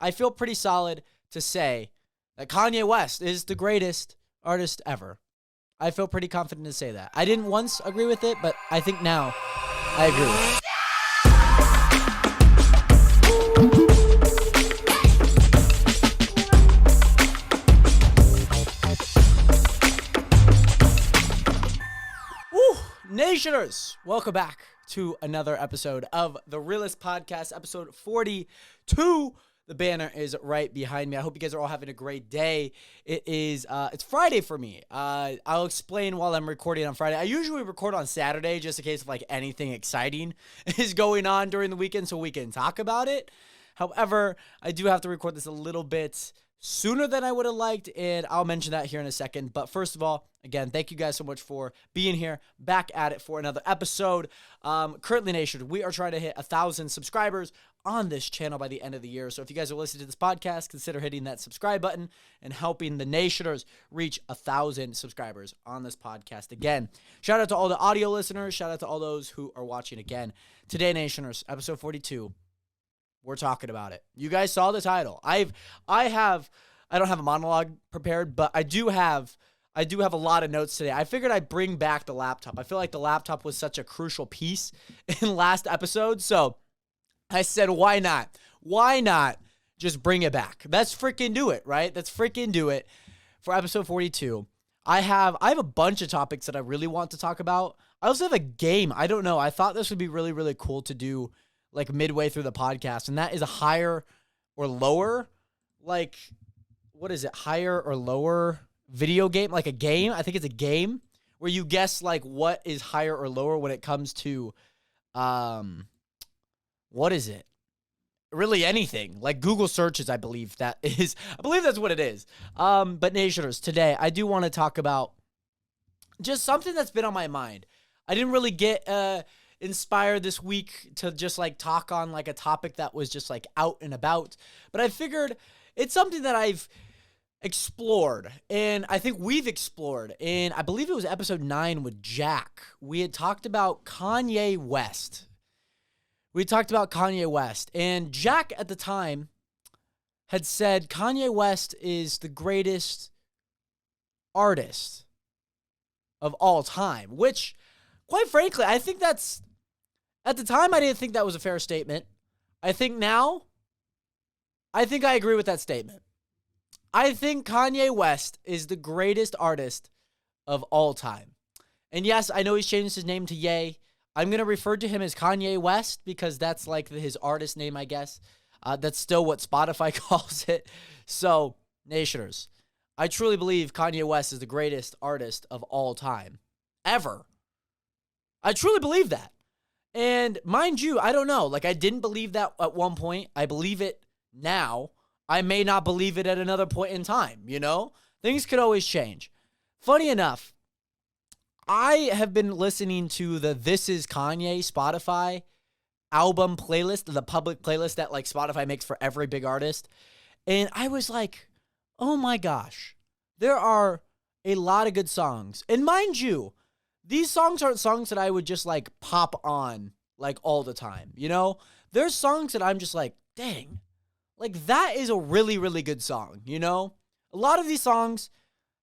I feel pretty solid to say that Kanye West is the greatest artist ever. I feel pretty confident to say that. I didn't once agree with it, but I think now I agree with it. Nationers, welcome back to another episode of The Realest Podcast, episode 42. The banner is right behind me. I hope you guys are all having a great day. It's Friday for me. I'll explain while I'm recording on Friday. I usually record on Saturday just in case of anything exciting is going on during the weekend so we can talk about it. However, I do have to record this a little bit sooner than I would have liked, and I'll mention that here in a second. But first of all, again, thank you guys so much for being here, back at it for another episode. Currently, Nation, we are trying to hit 1,000 subscribers on this channel by the end of the year. So if you guys are listening to this podcast, consider hitting that subscribe button and helping the Nationers reach 1,000 subscribers on this podcast. Again, shout out to all the audio listeners. Shout out to all those who are watching again. Today, Nationers, episode 42. We're talking about it. You guys saw the title. I don't have a monologue prepared, but I do have a lot of notes today. I figured I'd bring back the laptop. I feel like the laptop was such a crucial piece in last episode. So I said, why not? Why not just bring it back? Let's freaking do it, right? Let's freaking do it for episode 42. I have a bunch of topics that I really want to talk about. I also have a game. I don't know. I thought this would be really, really cool to do midway through the podcast, and that is a higher or lower, what is it? Higher or lower video game, like a game. I think it's a game where you guess what is higher or lower when it comes to, what is it? Really anything, like Google searches. I believe that's what it is. But Nationers, today I do want to talk about just something that's been on my mind. I didn't really get, inspired this week to just talk on a topic that was just out and about, but I figured it's something that I've explored, and I think we've explored, and I believe it was episode 9 with Jack. We had talked about Kanye West. And Jack at the time had said Kanye West is the greatest artist of all time, which, quite frankly, I think that's, at the time, I didn't think that was a fair statement. I think now, I agree with that statement. I think Kanye West is the greatest artist of all time. And yes, I know he's changed his name to Ye. I'm going to refer to him as Kanye West because that's his artist name, I guess. That's still what Spotify calls it. So, Nationers, I truly believe Kanye West is the greatest artist of all time. Ever. I truly believe that. And mind you, I don't know. I didn't believe that at one point. I believe it now. I may not believe it at another point in time, Things could always change. Funny enough, I have been listening to the This Is Kanye Spotify album playlist, the public playlist that Spotify makes for every big artist. And I was like, oh my gosh, there are a lot of good songs. And mind you, these songs aren't songs that I would just pop on all the time, There's songs that I'm just dang, that is a really, really good song, A lot of these songs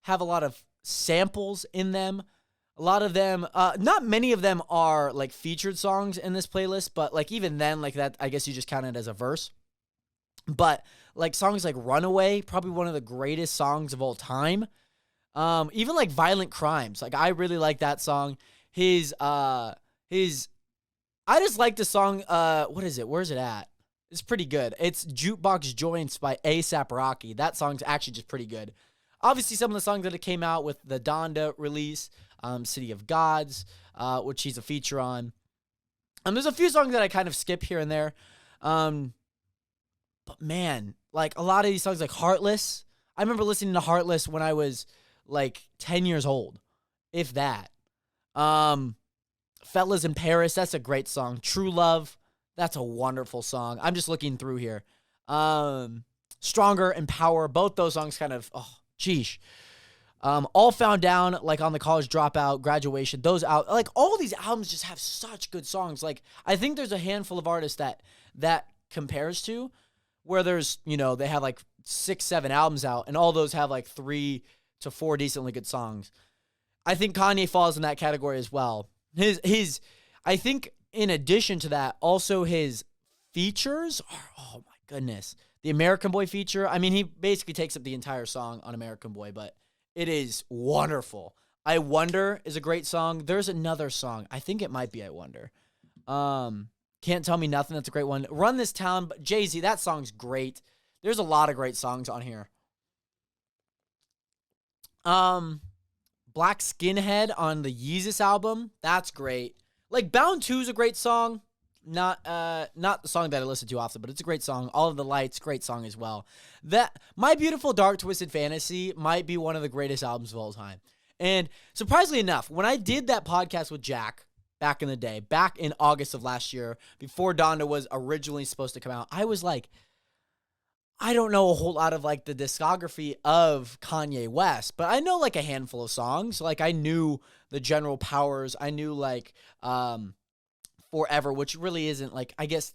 have a lot of samples in them. A lot of them, not many of them are featured songs in this playlist, but even then, that, I guess you just count it as a verse. But songs like Runaway, probably one of the greatest songs of all time. Even Violent Crimes. I really like that song. I just like the song, what is it? Where's it at? It's pretty good. It's Jukebox Joints by A$AP Rocky. That song's actually just pretty good. Obviously, some of the songs that it came out with the Donda release, City of Gods, which he's a feature on. There's a few songs that I kind of skip here and there. But man, a lot of these songs, Heartless. I remember listening to Heartless when I was 10 years old, if that. Fellas in Paris, that's a great song. True Love, that's a wonderful song. I'm just looking through here. Stronger and Power, both those songs kind of, All Found Down, on the College Dropout, Graduation, those out, all these albums just have such good songs. I think there's a handful of artists that compares to, where there's, they have like 6, 7 albums out, and all those have like 3 to 4 decently good songs. I think Kanye falls in that category as well. I think in addition to that, also his features are, oh my goodness. The American Boy feature, I mean, he basically takes up the entire song on American Boy, but it is wonderful. I Wonder is a great song. There's another song. I think it might be I Wonder. Can't Tell Me Nothing. That's a great one. Run This Town. Jay-Z, that song's great. There's a lot of great songs on here. Black Skinhead on the Yeezus album. That's great. Like Bound 2 is a great song. Not the song that I listen to often, but it's a great song. All of the Lights, great song as well. That My Beautiful Dark Twisted Fantasy might be one of the greatest albums of all time. And surprisingly enough, when I did that podcast with Jack back in the day, back in August of last year, before Donda was originally supposed to come out, I was like, I don't know a whole lot of like the discography of Kanye West, but I know like a handful of songs. Like I knew the General Powers. I knew like Forever, which really isn't like, I guess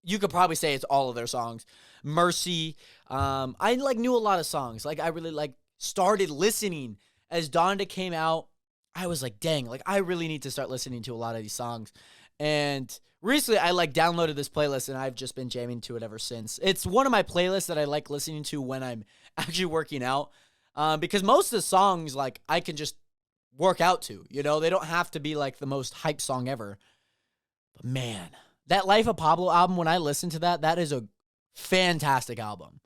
you could probably say it's all of their songs. Mercy. I like knew a lot of songs. Like I really like started listening as Donda came out. I was like, dang, like I really need to start listening to a lot of these songs. And recently I like downloaded this playlist and I've just been jamming to it ever since. It's one of my playlists that I like listening to when I'm actually working out. Because most of the songs like I can just work out to, they don't have to be like the most hype song ever. But man, that Life of Pablo album, when I listen to that is a fantastic album.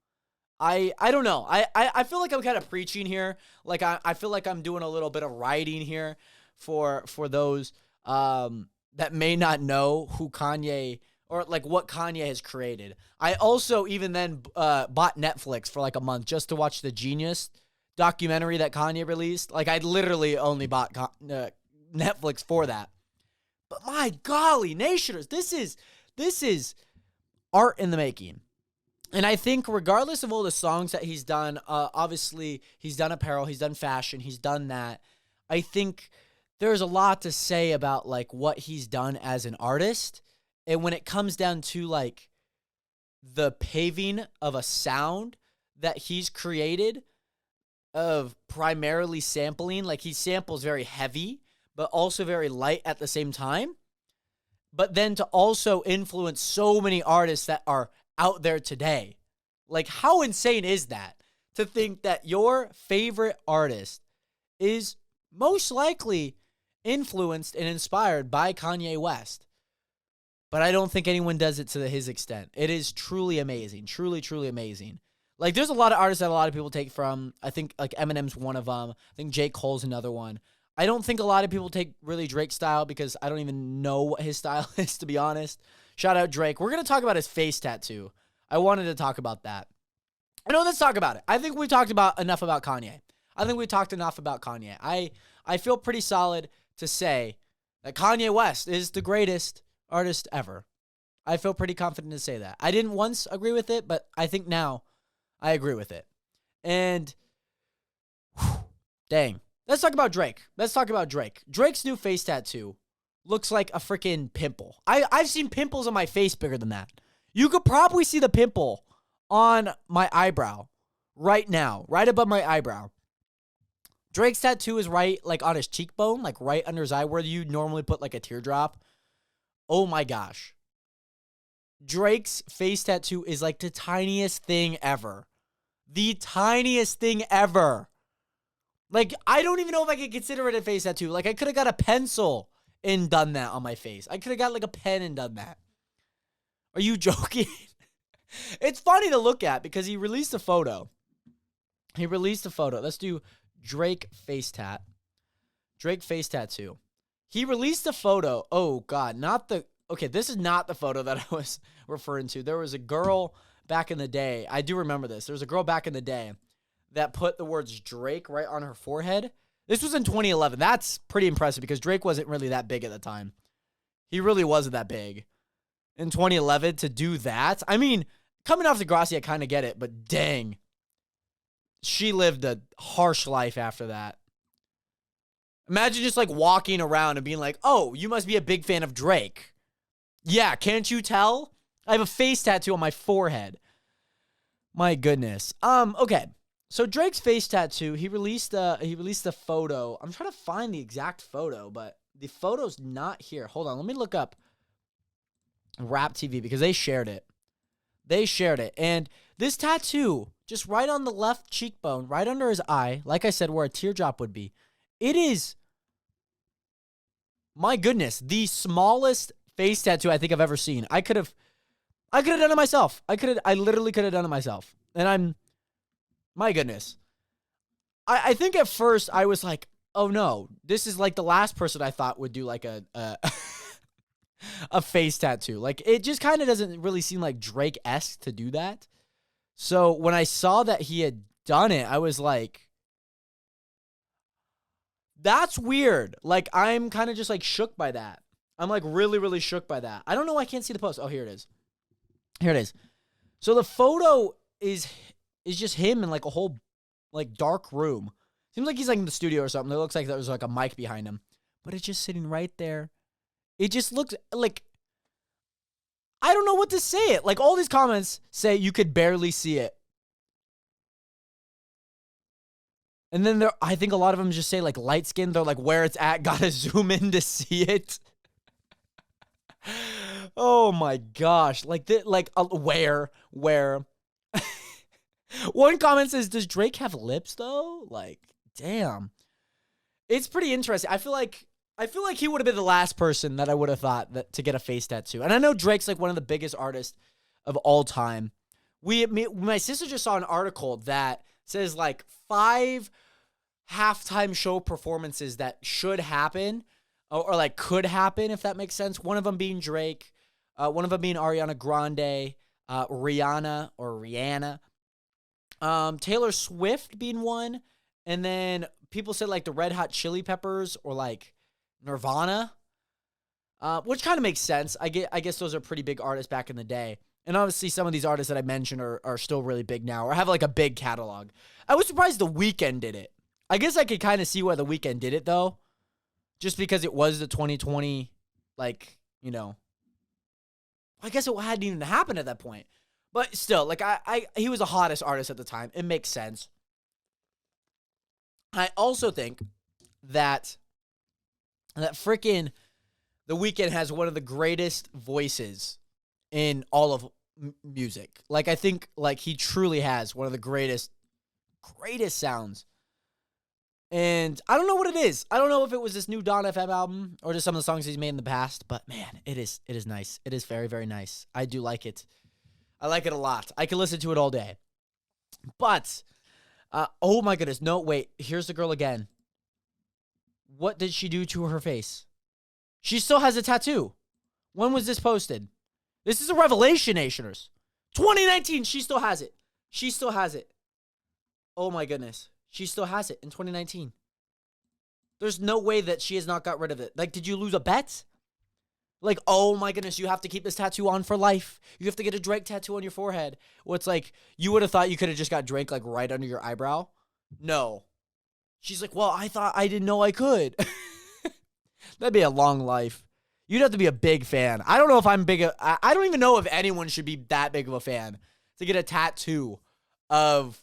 I don't know. I feel like I'm kind of preaching here. Like I feel like I'm doing a little bit of writing here for those that may not know who Kanye or like what Kanye has created. I also even then bought Netflix for like a month just to watch the Genius documentary that Kanye released. Like I literally only bought Netflix for that. But my golly, nationers, this is art in the making. And I think regardless of all the songs that he's done, obviously he's done apparel, he's done fashion, he's done that. I think there's a lot to say about like what he's done as an artist. And when it comes down to like the paving of a sound that he's created of primarily sampling, like he samples very heavy, but also very light at the same time. But then to also influence so many artists that are out there today. Like how insane is that? To think that your favorite artist is most likely influenced and inspired by Kanye West. But I don't think anyone does it to his extent. It is truly amazing. Truly, truly amazing. Like there's a lot of artists that a lot of people take from. I think like Eminem's one of them. I think J. Cole's another one. I don't think a lot of people take really Drake's style because I don't even know what his style is, to be honest. Shout out Drake. We're going to talk about his face tattoo. I wanted to talk about that. Let's talk about it. I think we talked about enough about Kanye. I feel pretty solid to say that Kanye West is the greatest artist ever. I feel pretty confident to say that. I didn't once agree with it, but I think now I agree with it. And dang. Let's talk about Drake. Drake's new face tattoo looks like a freaking pimple. I've seen pimples on my face bigger than that. You could probably see the pimple on my eyebrow right now, right above my eyebrow. Drake's tattoo is right like on his cheekbone, like right under his eye where you normally put like a teardrop. Oh my gosh. Drake's face tattoo is like the tiniest thing ever. The tiniest thing ever. Like, I don't even know if I could consider it a face tattoo. Like, I could have got a pencil and done that on my face. I could have got, like, a pen and done that. Are you joking? It's funny to look at because he released a photo. Let's do Drake face tat. Drake face tattoo. He released a photo. Oh, God. Okay, this is not the photo that I was referring to. There was a girl back in the day. I do remember this. There was a girl back in the day that put the words Drake right on her forehead. This was in 2011. That's pretty impressive because Drake wasn't really that big at the time. He really wasn't that big. In 2011 to do that. I mean, coming off Degrassi, I kind of get it, but dang. She lived a harsh life after that. Imagine just like walking around and being like, oh, you must be a big fan of Drake. Yeah, can't you tell? I have a face tattoo on my forehead. My goodness. Okay. So Drake's face tattoo, he released a photo. I'm trying to find the exact photo, but the photo's not here. Hold on, let me look up Rap TV because they shared it. They shared it. And this tattoo, just right on the left cheekbone, right under his eye, like I said, where a teardrop would be, it is, my goodness, the smallest face tattoo I think I've ever seen. I could have done it myself. I literally could have done it myself. And my goodness. I think at first I was like, oh no, this is like the last person I thought would do like a a face tattoo. Like, it just kind of doesn't really seem like Drake-esque to do that. So when I saw that he had done it, I was like, that's weird. Like, I'm kind of just like shook by that. I'm like really, really shook by that. I don't know why I can't see the post. Oh, here it is. Here it is. So the photo is just him in like a whole like dark room. Seems like he's like in the studio or something. It looks like there's like a mic behind him. But it's just sitting right there. It just looks like, I don't know what to say it. Like, all these comments say you could barely see it. And then I think a lot of them just say like light skin. They're like, where it's at, gotta zoom in to see it. Oh my gosh. Like, where? One comment says, does Drake have lips though? Like, damn. It's pretty interesting. I feel like he would have been the last person that I would have thought that to get a face tattoo. And I know Drake's like one of the biggest artists of all time. My sister just saw an article that says like 5 halftime show performances that should happen or like could happen, if that makes sense. One of them being Drake, one of them being Ariana Grande, Rihanna, Taylor Swift being one, and then people said like the Red Hot Chili Peppers or like Nirvana, which kind of makes sense. I guess those are pretty big artists back in the day. And obviously some of these artists that I mentioned are still really big now or have like a big catalog. I was surprised The Weeknd did it. I guess I could kind of see why The Weeknd did it though. Just because it was the 2020, like, you know. I guess it hadn't even happened at that point. But still, like, he was the hottest artist at the time. It makes sense. I also think that freaking The Weeknd has one of the greatest voices in all of music. Like, I think, like, he truly has one of the greatest sounds. And I don't know what it is. I don't know if it was this new Dawn FM album or just some of the songs he's made in the past. But, man, it is nice. It is very, very nice. I do like it. I like it a lot. I can listen to it all day. But, oh my goodness. No, wait. Here's the girl again. What did she do to her face? She still has a tattoo. When was this posted? This is a revelation, Nationers. 2019, she still has it. She still has it. Oh my goodness. She still has it in 2019. There's no way that she has not got rid of it. Like, did you lose a bet? Like, oh my goodness, you have to keep this tattoo on for life. You have to get a Drake tattoo on your forehead. Well, it's like, you would have thought you could have just got Drake, like, right under your eyebrow. No. She's like, well, I didn't know I could. That'd be a long life. You'd have to be a big fan. I don't know if I'm big. I don't even know if anyone should be that big of a fan to get a tattoo of,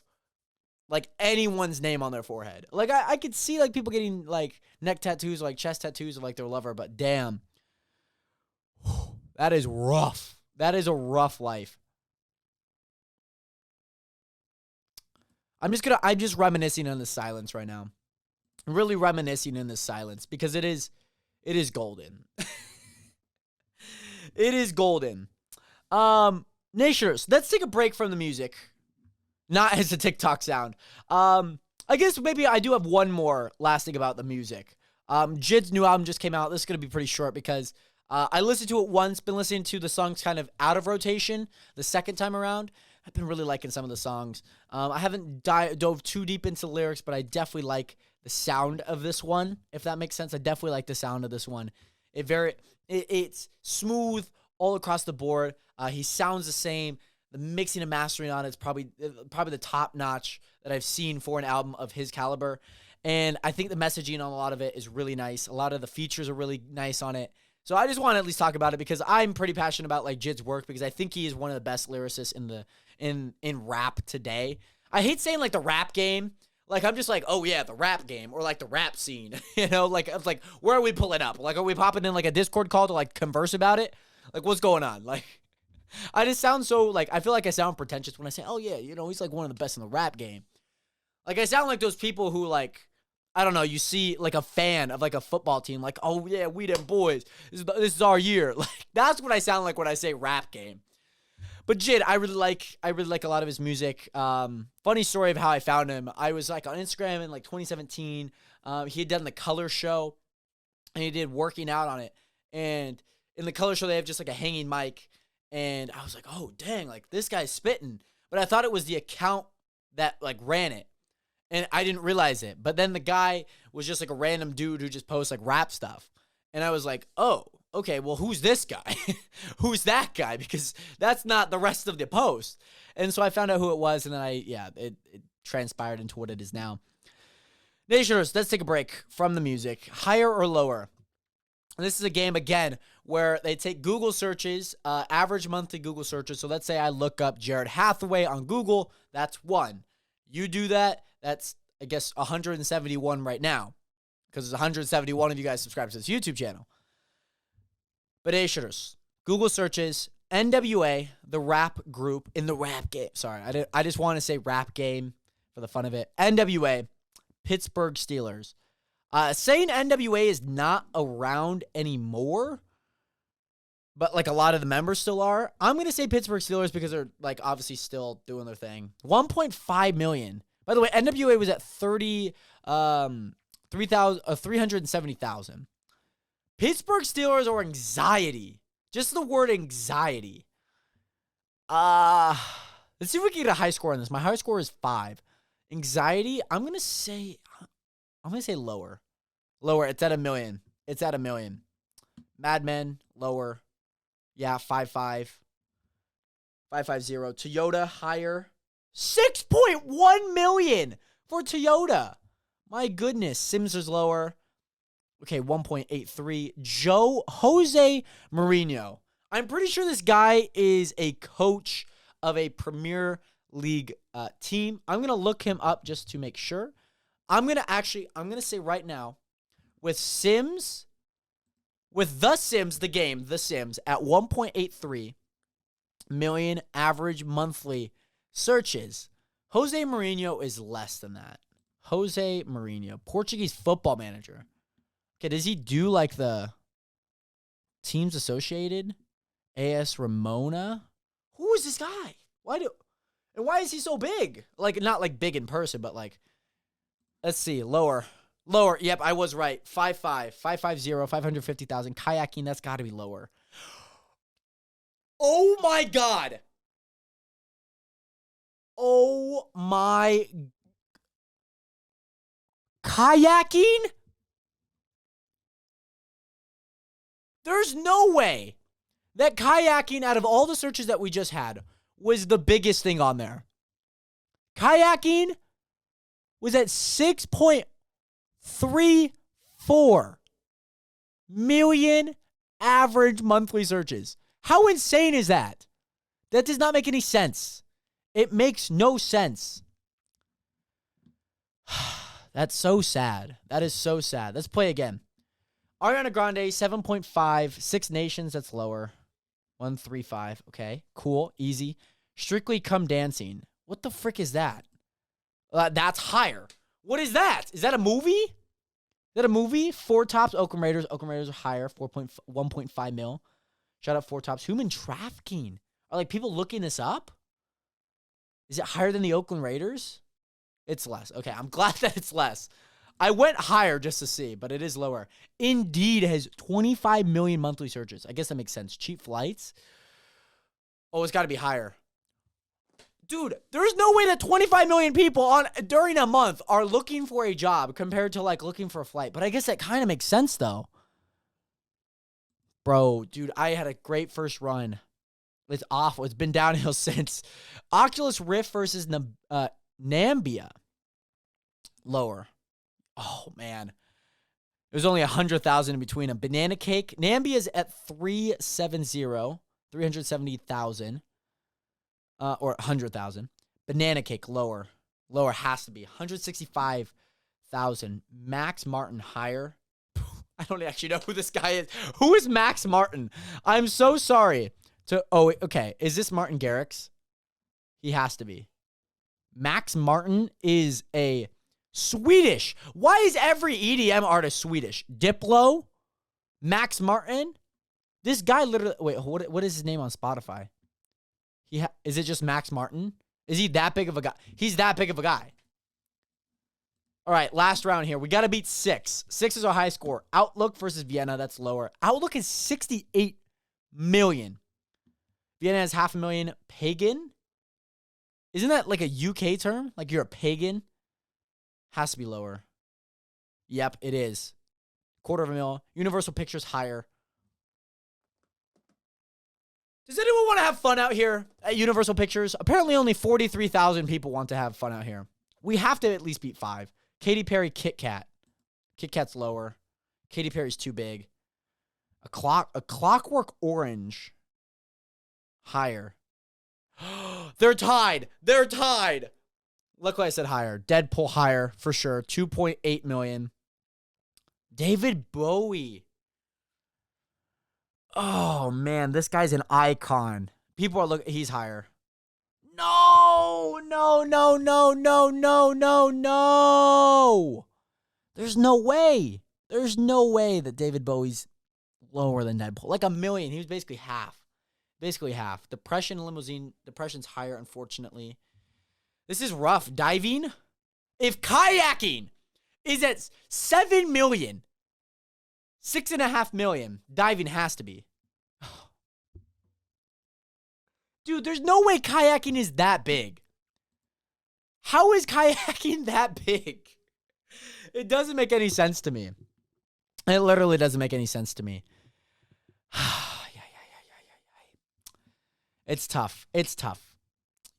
like, anyone's name on their forehead. Like, I could see, like, people getting, like, neck tattoos or, like, chest tattoos of, like, their lover. But damn. That is rough. That is a rough life. I'm just reminiscing in this silence right now. I'm really reminiscing in this silence because it is golden. It is golden. Nationers, let's take a break from the music. Not as a TikTok sound. I guess maybe I do have one more last thing about the music. Jid's new album just came out. This is going to be pretty short because I listened to it once, been listening to the songs kind of out of rotation the second time around. I've been really liking some of the songs. I haven't dove too deep into lyrics, but I definitely like the sound of this one, if that makes sense. I definitely like the sound of this one. It's smooth all across the board. He sounds the same. The mixing and mastering on it is probably the top notch that I've seen for an album of his caliber. And I think the messaging on a lot of it is really nice. A lot of the features are really nice on it. So I just want to at least talk about it because I'm pretty passionate about like Jid's work because I think he is one of the best lyricists in in rap today. I hate saying like the rap game. Like, I'm just like, oh yeah, the rap game, or like the rap scene, you know, like, it's like, where are we pulling up? Like, are we popping in like a Discord call to like converse about it? Like, what's going on? Like, I just sound so like, I feel like I sound pretentious when I say, oh yeah, you know, he's like one of the best in the rap game. Like, I sound like those people who like, I don't know, you see like a fan of like a football team, like, oh yeah, we them boys, this is our year. Like, that's what I sound like when I say rap game. But Jid, I really like a lot of his music. Funny story of how I found him. I was like on Instagram in like 2017. He had done the Color Show, and he did Working Out on it. And in the Color Show, they have just like a hanging mic, and I was like, oh dang, like this guy's spitting. But I thought it was the account that like ran it, and I didn't realize it. But then the guy was just like a random dude who just posts like rap stuff, and I was like, oh. Okay, well, who's this guy? Who's that guy? Because that's not the rest of the post. And so I found out who it was, and then it transpired into what it is now. Nationers, let's take a break from the music. Higher or lower? And this is a game, again, where they take Google searches, average monthly Google searches. So let's say I look up Jared Hathaway on Google. That's 1. You do that, that's, I guess, 171 right now. Because there's 171 of you guys subscribed to this YouTube channel. But A-shooters, Google searches NWA, the rap group in the rap game. Sorry, I just want to say rap game for the fun of it. NWA, Pittsburgh Steelers. Saying NWA is not around anymore, but like a lot of the members still are. I'm going to say Pittsburgh Steelers because they're like obviously still doing their thing. 1.5 million. By the way, NWA was at 370,000. Pittsburgh Steelers or anxiety. Just the word anxiety. Let's see if we can get a high score on this. My high score is 5. Anxiety, I'm gonna say lower. Lower. It's at 1 million. It's at 1 million. Mad Men, lower. Yeah, 5.5. 550. Toyota, higher. 6.1 million for Toyota. My goodness. Sims is lower. Okay, 1.83. Jose Mourinho. I'm pretty sure this guy is a coach of a Premier League team. I'm going to look him up just to make sure. I'm going to say right now, with The Sims, The Sims, at 1.83 million average monthly searches, Jose Mourinho is less than that. Jose Mourinho, Portuguese football manager. Okay, does he do like the teams associated? AS Ramona? Who is this guy? Why is he so big? Like, not like big in person, but like, let's see, lower. Yep, I was right. 5.5, 550, 550,000. Kayaking, that's got to be lower. Oh my God. Oh my. Kayaking? There's no way that kayaking, out of all the searches that we just had, was the biggest thing on there. Kayaking was at 6.34 million average monthly searches. How insane is that? That does not make any sense. It makes no sense. That's so sad. That is so sad. Let's play again. Ariana Grande, 7.5. 6 Nations, that's lower. 135. Okay, cool, easy. Strictly Come Dancing. What the frick is that? That's higher. What is that? Is that a movie? Is that a movie? Four Tops, Oakland Raiders. Oakland Raiders are higher, 1.5 mil. Shout out Four Tops. Human trafficking. Are like people looking this up? Is it higher than the Oakland Raiders? It's less. Okay, I'm glad that it's less. I went higher just to see, but it is lower. Indeed has 25 million monthly searches. I guess that makes sense. Cheap flights. Oh, it's got to be higher. Dude, there's no way that 25 million people during a month are looking for a job compared to like looking for a flight. But I guess that kind of makes sense though. Bro, dude, I had a great first run. It's awful. It's been downhill since. Oculus Rift versus Nambia. Lower. Oh, man. There's only 100,000 in between them. Banana Cake. Nambia's at 370,000. or 100,000. Banana Cake, lower. Lower has to be 165,000. Max Martin, higher. I don't actually know who this guy is. Who is Max Martin? I'm so sorry. Okay. Is this Martin Garrix? He has to be. Max Martin is a Swedish. Why is every EDM artist Swedish? Diplo? Max Martin? This guy literally... Wait, what is his name on Spotify? Is it just Max Martin? Is he that big of a guy? He's that big of a guy. All right, last round here. We got to beat 6. 6 is our high score. Outlook versus Vienna. That's lower. Outlook is 68 million. Vienna has 500,000. Pagan? Isn't that like a UK term? Like you're a pagan? Has to be lower. Yep, it is. $250,000. Universal Pictures, higher. Does anyone want to have fun out here at Universal Pictures? Apparently only 43,000 people want to have fun out here. We have to at least beat 5. Katy Perry, Kit Kat. Kit Kat's lower. Katy Perry's too big. A Clockwork Orange, higher. They're tied. They're tied. Look what I said, higher. Deadpool, higher for sure. 2.8 million. David Bowie. Oh, man, this guy's an icon. People are looking, he's higher. No. There's no way. There's no way that David Bowie's lower than Deadpool. Like a million. He was basically half. Basically half. Depression, Limousine. Depression's higher, unfortunately. This is rough. Diving? If kayaking is at 7 million, 6.5 million, diving has to be. Dude, there's no way kayaking is that big. How is kayaking that big? It doesn't make any sense to me. It literally doesn't make any sense to me. It's tough. It's tough.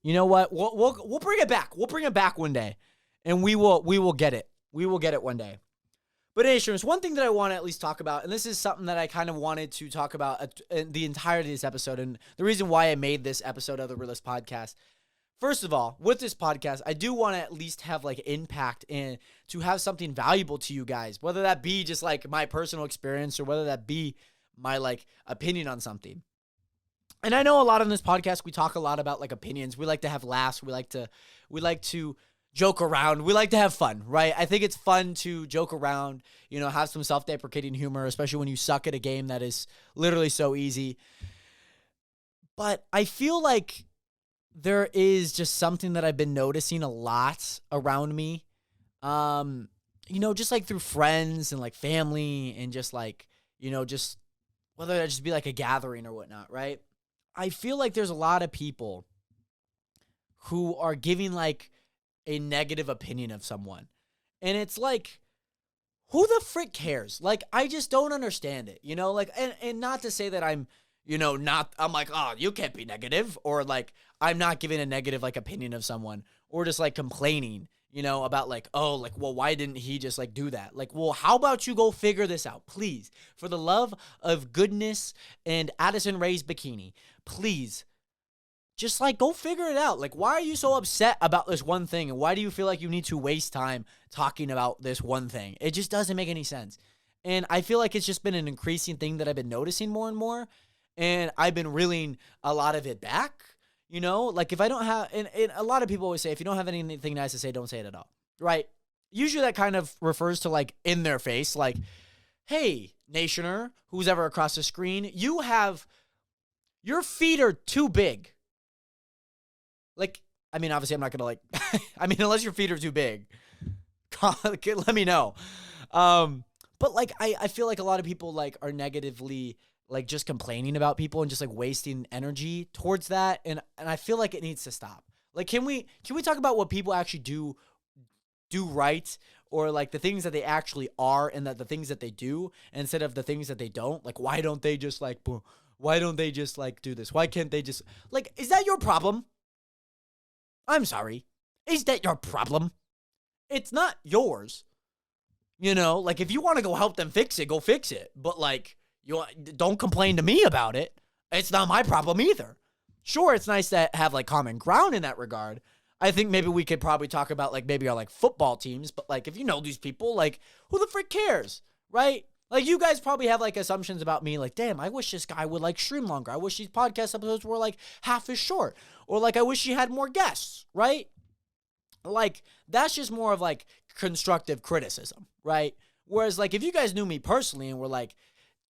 You know what? We'll bring it back. We'll bring it back one day, and we will get it. We will get it one day. But anyway, there's one thing that I want to at least talk about, and this is something that I kind of wanted to talk about in the entirety of this episode, and the reason why I made this episode of the Realest Podcast. First of all, with this podcast, I do want to at least have like impact and to have something valuable to you guys, whether that be just like my personal experience or whether that be my like opinion on something. And I know a lot on this podcast, we talk a lot about like opinions. We like to have laughs. We like to joke around. We like to have fun, right? I think it's fun to joke around, have some self-deprecating humor, especially when you suck at a game that is literally so easy. But I feel like there is just something that I've been noticing a lot around me. Just like through friends and like family and just like, just whether that just be like a gathering or whatnot, right? I feel like there's a lot of people who are giving like a negative opinion of someone. And it's like, who the frick cares? Like, I just don't understand it, and not to say that I'm, I'm like, oh, you can't be negative, or like, I'm not giving a negative like opinion of someone, or just like complaining, about like, oh, like, well, why didn't he just like do that? Like, well, how about you go figure this out, please, for the love of goodness and Addison Rae's bikini, please. Just like go figure it out. Like, why are you so upset about this one thing? And why do you feel like you need to waste time talking about this one thing? It just doesn't make any sense. And I feel like it's just been an increasing thing that I've been noticing more and more. And I've been reeling a lot of it back. Like if I don't have, and a lot of people always say, if you don't have anything nice to say, don't say it at all. Right? Usually that kind of refers to like in their face, like, hey, nationer, who's ever across the screen, your feet are too big. Like, I mean, obviously I'm not going to like, unless your feet are too big, let me know. But like, I feel like a lot of people like are negatively like just complaining about people and just like wasting energy towards that. And I feel like it needs to stop. Like, can we talk about what people actually do right, or like the things that they actually are and that the things that they do instead of the things that they don't? Like, why don't they just like do this? Why can't they just like, is that your problem? I'm sorry. Is that your problem? It's not yours. Like if you want to go help them fix it, go fix it. But like, don't complain to me about it. It's not my problem either. Sure, it's nice to have like common ground in that regard. I think maybe we could probably talk about like maybe our like football teams, but like if you know these people, like who the frick cares, right? Like you guys probably have like assumptions about me, like damn, I wish this guy would like stream longer. I wish these podcast episodes were like half as short, or like I wish he had more guests, right? Like that's just more of like constructive criticism, right? Whereas like if you guys knew me personally and were like,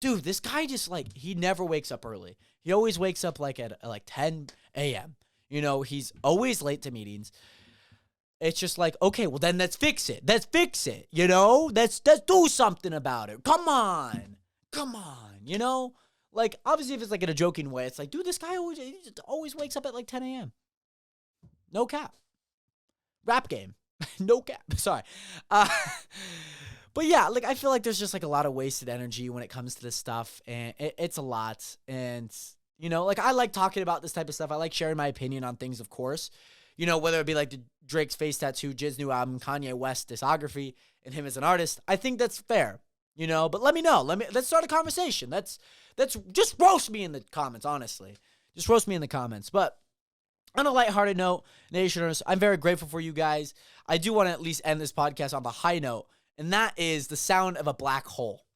dude, this guy just like he never wakes up early. He always wakes up like at like 10 a.m. You know, he's always late to meetings. It's just like, okay, well then let's fix it. Let's fix it. You know, let's do something about it. Come on, you know? Like, obviously, if it's like in a joking way, it's like, dude, this guy always wakes up at like 10 a.m. No cap. Rap game. No cap. Sorry. But yeah, like, I feel like there's just like a lot of wasted energy when it comes to this stuff. And it's a lot. And, you know, like, I like talking about this type of stuff. I like sharing my opinion on things, of course. You know, whether it be like the Drake's face tattoo, Jiz's new album, Kanye West discography, and him as an artist. I think that's fair. You know, but let me know. Let's start a conversation. Let's just roast me in the comments, honestly. Just roast me in the comments. But on a lighthearted note, Nationers, I'm very grateful for you guys. I do want to at least end this podcast on the high note, and that is the sound of a black hole.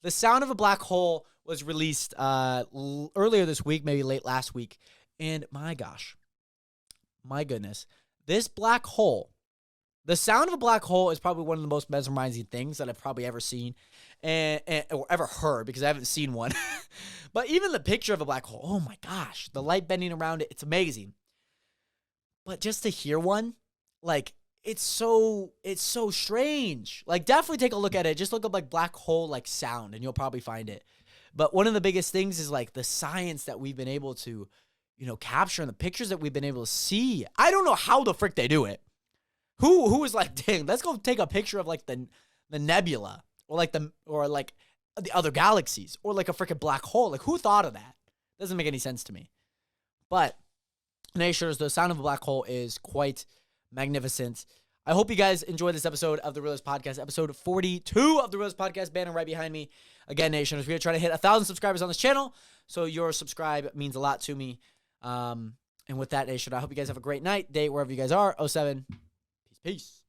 The sound of a black hole was released earlier this week, maybe late last week, and my gosh, my goodness, this black hole. The sound of a black hole is probably one of the most mesmerizing things that I've probably ever seen or ever heard, because I haven't seen one. But even the picture of a black hole, oh my gosh, the light bending around it, it's amazing. But just to hear one, like, it's so strange. Like, definitely take a look at it. Just look up like black hole like sound and you'll probably find it. But one of the biggest things is like the science that we've been able to, you know, capture and the pictures that we've been able to see. I don't know how the frick they do it. Who is like, dang, let's go take a picture of like the nebula or like the other galaxies or like a freaking black hole. Like, who thought of that? Doesn't make any sense to me. But Nationers, the sound of a black hole is quite magnificent. I hope you guys enjoyed this episode of The Realest Podcast, episode 42 of The Realest Podcast, banner right behind me. Again, Nationers, we're trying to hit 1,000 subscribers on this channel, so your subscribe means a lot to me. And with that, Nation, I hope you guys have a great night, day, wherever you guys are. 07. Peace.